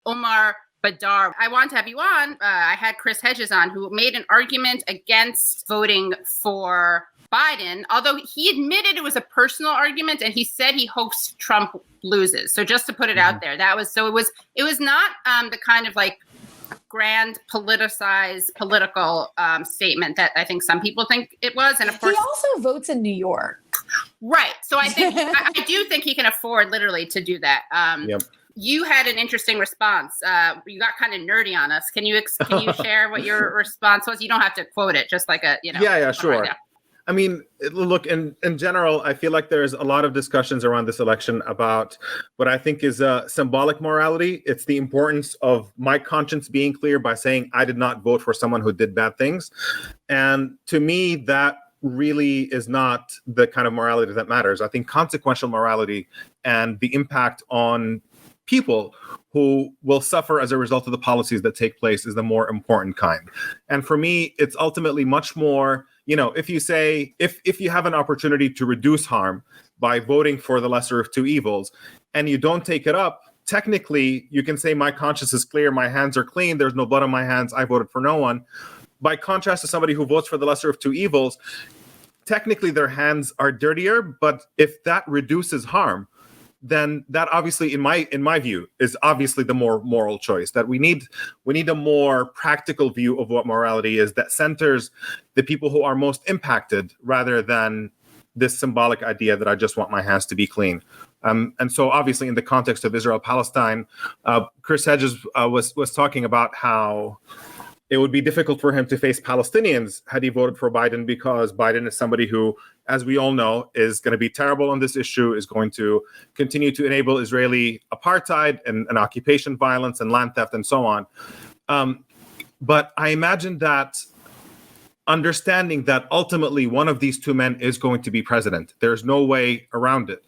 Omar Baddar. I want to have you on. I had Chris Hedges on, who made an argument against voting for Biden, although he admitted it was a personal argument, and he said he hopes Trump loses. So just to put it out there, it was not the kind of like grand politicized political statement that I think some people think it was. And of course, he also votes in New York. Right. So I think I do think he can afford literally to do that. You had an interesting response. You got kind of nerdy on us. Can you share what your response was? You don't have to quote it, just like Yeah, sure. I mean, look, in general, I feel like there's a lot of discussions around this election about what I think is symbolic morality. It's the importance of my conscience being clear by saying I did not vote for someone who did bad things. And to me, that really is not the kind of morality that matters. I think consequential morality and the impact on people who will suffer as a result of the policies that take place is the more important kind. And for me, it's ultimately much more, if you say, if you have an opportunity to reduce harm by voting for the lesser of two evils and you don't take it up, technically you can say my conscience is clear, my hands are clean, there's no blood on my hands, I voted for no one. By contrast to somebody who votes for the lesser of two evils, technically their hands are dirtier, but if that reduces harm, then that obviously, in my view, is obviously the more moral choice. That we need a more practical view of what morality is that centers the people who are most impacted rather than this symbolic idea that I just want my hands to be clean. And so obviously in the context of Israel-Palestine, Chris Hedges was talking about how it would be difficult for him to face Palestinians had he voted for Biden, because Biden is somebody who, as we all know, is going to be terrible on this issue, is going to continue to enable Israeli apartheid and occupation violence and land theft and so on. But I imagine that understanding that ultimately one of these two men is going to be president, there's no way around it.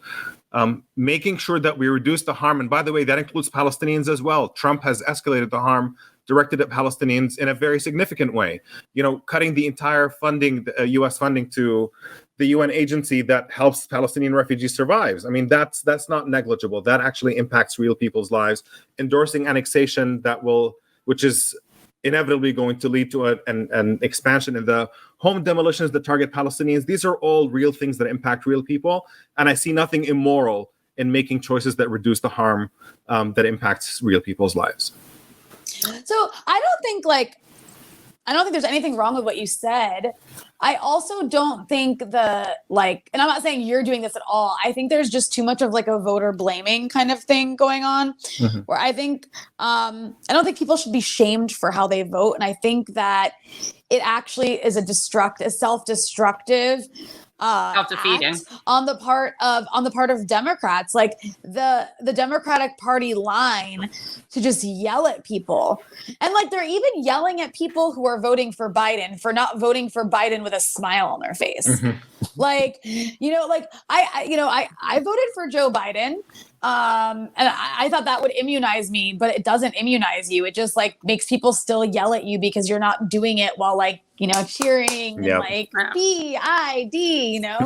Making sure that we reduce the harm, and by the way, that includes Palestinians as well. Trump has escalated the harm directed at Palestinians in a very significant way. Cutting the entire funding, the U.S. funding to the UN agency that helps Palestinian refugees survive. I mean, that's not negligible. That actually impacts real people's lives. Endorsing annexation which is inevitably going to lead to an expansion in the home demolitions that target Palestinians. These are all real things that impact real people. And I see nothing immoral in making choices that reduce the harm that impacts real people's lives. So I don't think there's anything wrong with what you said. I also don't think and I'm not saying you're doing this at all. I think there's just too much of like a voter blaming kind of thing going on, where I think, I don't think people should be shamed for how they vote. And I think that it actually is a self-destructive self-defeating on the part of Democrats, like the Democratic Party line to just yell at people. And like they're even yelling at people who are voting for Biden for not voting for Biden with a smile on their face. Like, I voted for Joe Biden. And I thought that would immunize me, but it doesn't immunize you. It just like makes people still yell at you because you're not doing it while like, cheering and like BID, So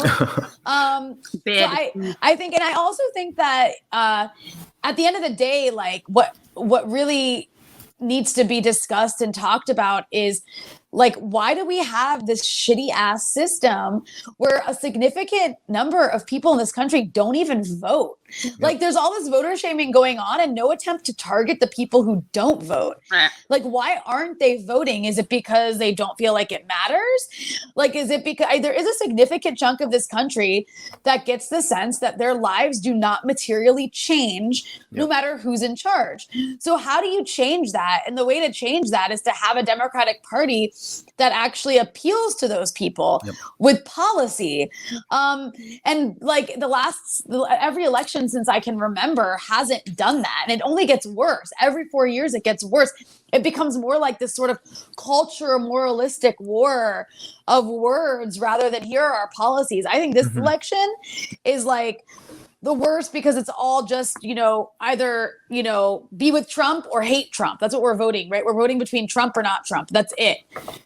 I think, and I also think that at the end of the day, like what really needs to be discussed and talked about is like, why do we have this shitty ass system where a significant number of people in this country don't even vote? Like there's all this voter shaming going on and no attempt to target the people who don't vote. Like, why aren't they voting? Is it because they don't feel like it matters? Like, is it because there is a significant chunk of this country that gets the sense that their lives do not materially change no matter who's in charge? So how do you change that? And the way to change that is to have a Democratic Party that actually appeals to those people with policy. And like every election since I can remember hasn't done that. And it only gets worse. Every 4 years, it gets worse. It becomes more like this sort of culture moralistic war of words rather than here are our policies. I think this election is like the worst because it's all just, either, be with Trump or hate Trump. That's what we're voting, right? We're voting between Trump or not Trump. That's it.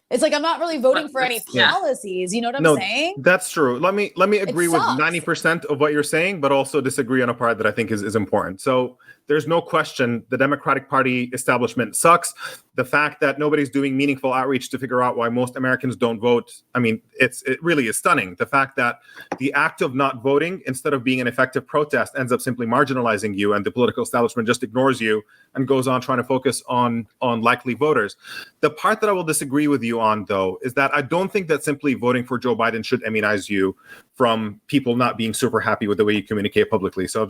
It's like, I'm not really voting for any policies. You know what I'm saying? That's true. Let me agree with 90% of what you're saying, but also disagree on a part that I think is important. So there's no question the Democratic Party establishment sucks. The fact that nobody's doing meaningful outreach to figure out why most Americans don't vote, I mean, it really is stunning. The fact that the act of not voting, instead of being an effective protest, ends up simply marginalizing you, and the political establishment just ignores you and goes on trying to focus on likely voters. The part that I will disagree with you on, though, is that I don't think that simply voting for Joe Biden should immunize you from people not being super happy with the way you communicate publicly. So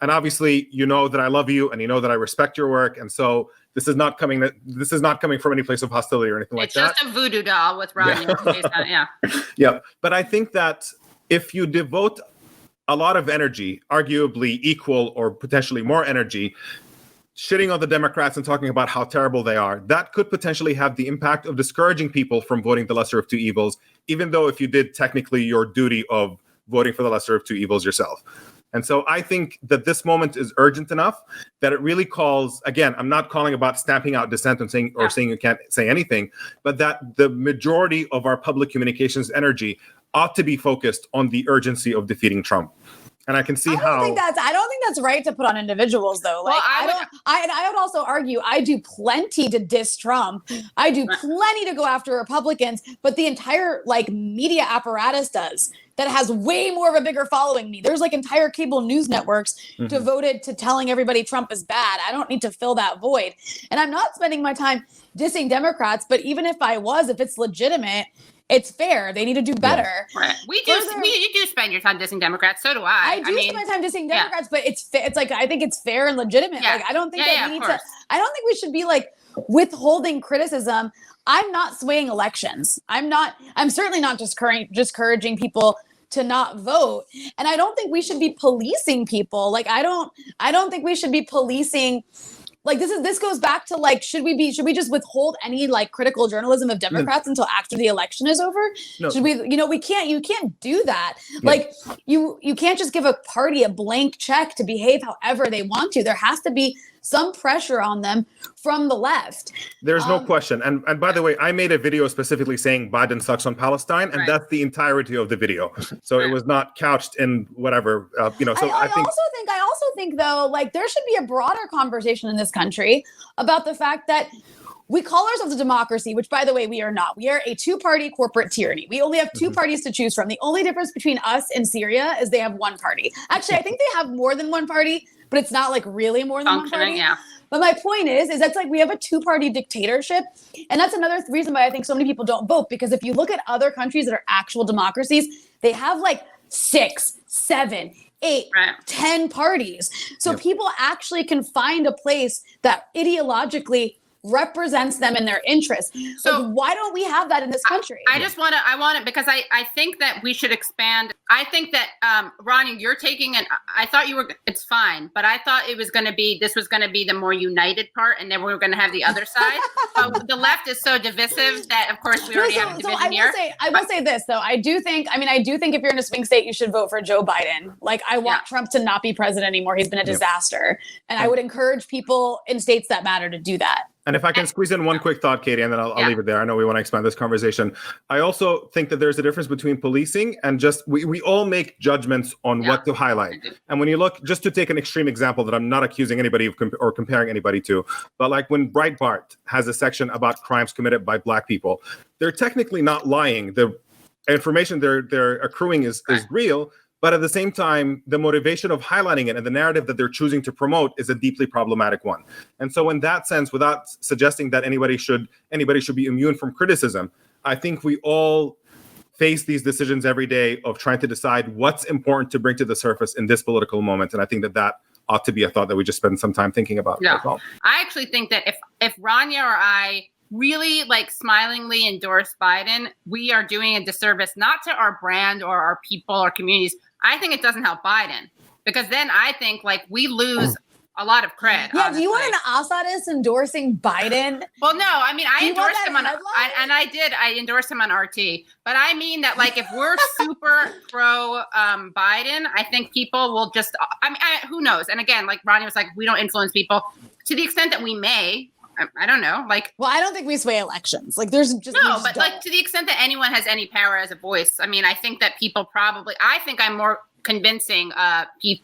and obviously, you know that I love you and you know that I respect your work. And so this is not coming from any place of hostility or anything like that. It's just a voodoo doll with Rania. Yeah. Yeah. But I think that if you devote a lot of energy, arguably equal or potentially more energy, shitting on the Democrats and talking about how terrible they are, that could potentially have the impact of discouraging people from voting the lesser of two evils, even though if you did technically your duty of voting for the lesser of two evils yourself. And so I think that this moment is urgent enough that it really calls, again, I'm not calling about stamping out dissent and saying you can't say anything, but that the majority of our public communications energy ought to be focused on the urgency of defeating Trump. And I can see how. I don't think that's right to put on individuals, though. Like, well, I would also argue I do plenty to diss Trump. I do plenty to go after Republicans, but the entire media apparatus does that has way more of a bigger following me. There's entire cable news networks devoted to telling everybody Trump is bad. I don't need to fill that void. And I'm not spending my time dissing Democrats, but even if I was, if it's legitimate, it's fair. They need to do better. Yeah. Right. You do spend your time dissing Democrats. So do I. I spend my time dissing Democrats, but it's I think it's fair and legitimate. Yeah. I don't think that we need to. I don't think we should be withholding criticism. I'm not swaying elections. I'm certainly not discouraging people to not vote. And I don't think we should be policing people. I don't think we should be policing. This goes back to should we just withhold any critical journalism of Democrats until after the election is over? No. Should we, you can't do that. Yeah. You can't just give a party a blank check to behave however they want to. There has to be some pressure on them from the left. There's no question. And by the way, I made a video specifically saying Biden sucks on Palestine, and that's the entirety of the video. So it was not couched in whatever, I also think though, there should be a broader conversation in this country about the fact that we call ourselves a democracy, which, by the way, we are not. We are a two-party corporate tyranny. We only have two parties to choose from. The only difference between us and Syria is they have one party. Actually, I think they have more than one party, but it's not really more than one party. Yeah. But my point is that's we have a two-party dictatorship. And that's another reason why I think so many people don't vote. Because if you look at other countries that are actual democracies, they have 6, 7, 8, 10 parties. So people actually can find a place that ideologically represents them in their interests. So why don't we have that in this country? I want it because I think that we should expand. I think that, Rania, you're taking it. I thought it's fine, but I thought this was going to be the more united part, and then we were going to have the other side. But the left is so divisive that, of course, we already have a division here. I will say this, though. I do think if you're in a swing state, you should vote for Joe Biden. I want Trump to not be president anymore. He's been a disaster. And I would encourage people in states that matter to do that. And if I can squeeze in one quick thought, Katie, and then I'll leave it there. I know we want to expand this conversation. I also think that there's a difference between policing and just we all make judgments on what to highlight. And when you look, just to take an extreme example that I'm not accusing anybody of or comparing anybody to, but when Breitbart has a section about crimes committed by Black people, they're technically not lying. The information they're accruing is real. But at the same time, the motivation of highlighting it and the narrative that they're choosing to promote is a deeply problematic one. And so in that sense, without suggesting that anybody should be immune from criticism, I think we all face these decisions every day of trying to decide what's important to bring to the surface in this political moment. And I think that ought to be a thought that we just spend some time thinking about. Yeah. Well. I actually think that if Rania or I really smilingly endorse Biden, we are doing a disservice not to our brand or our people or communities. I think it doesn't help Biden because then I think we lose a lot of cred. Yeah, honestly. Do you want an Assadist endorsing Biden? Well, no, I mean, I endorsed him on, I endorsed him on RT, but I mean that if we're super pro Biden, I think people will just, who knows? And again, Ronnie was we don't influence people to the extent that we may. I don't know. Well, I don't think we sway elections. There's just no, but to the extent that anyone has any power as a voice, I mean, I think that people I think I'm more convincing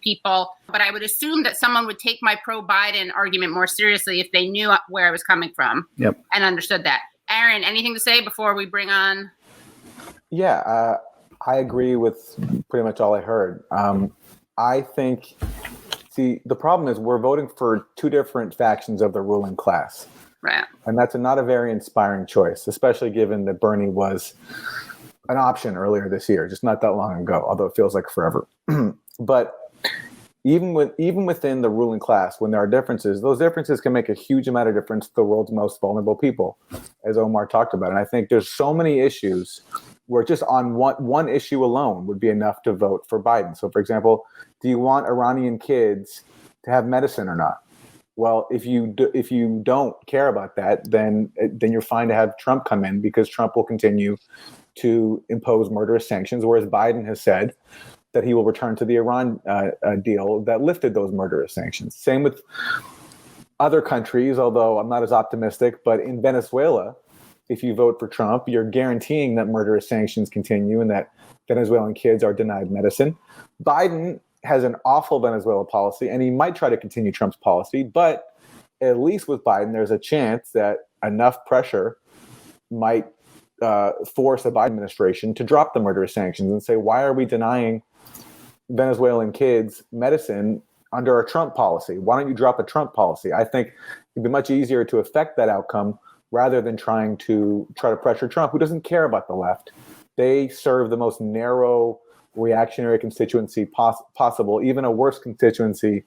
people. But I would assume that someone would take my pro-Biden argument more seriously if they knew where I was coming from and understood that. Aaron, anything to say before we bring on? Yeah, I agree with pretty much all I heard. I think, the problem is we're voting for two different factions of the ruling class. Right. And that's not a very inspiring choice, especially given that Bernie was an option earlier this year, just not that long ago, although it feels like forever. But even within the ruling class, when there are differences, those differences can make a huge amount of difference to the world's most vulnerable people, as Omar talked about. And I think there's so many issues where just on one issue alone would be enough to vote for Biden. So, for example, do you want Iranian kids to have medicine or not? Well, if you don't care about that, then you're fine to have Trump come in, because Trump will continue to impose murderous sanctions, whereas Biden has said that he will return to the Iran deal that lifted those murderous sanctions. Same with other countries, although I'm not as optimistic, but in Venezuela, if you vote for Trump, you're guaranteeing that murderous sanctions continue and that Venezuelan kids are denied medicine. Biden has an awful Venezuela policy, and he might try to continue Trump's policy, but at least with Biden, there's a chance that enough pressure might force the Biden administration to drop the murderous sanctions and say, why are we denying Venezuelan kids medicine under a Trump policy? Why don't you drop a Trump policy? I think it'd be much easier to affect that outcome rather than try to pressure Trump, who doesn't care about the left. They serve the most narrow reactionary constituency possible, even a worse constituency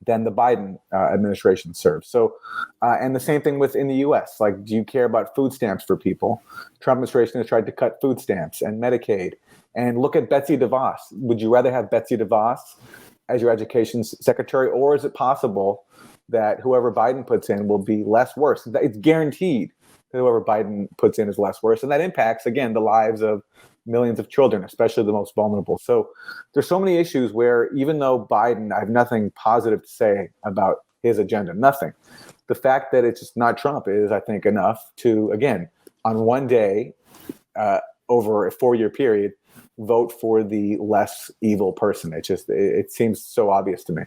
than the Biden administration serves. So, and the same thing within the U.S. Like, do you care about food stamps for people? Trump administration has tried to cut food stamps and Medicaid. And look at Betsy DeVos. Would you rather have Betsy DeVos as your education secretary, or is it possible that whoever Biden puts in will be less worse? It's guaranteed that whoever Biden puts in is less worse, and that impacts, again, the lives of millions of children, especially the most vulnerable. So there's so many issues where, even though Biden, I have nothing positive to say about his agenda, nothing. The fact that it's just not Trump is, I think, enough to, again, on one day, over a 4-year period, vote for the less evil person. It seems so obvious to me.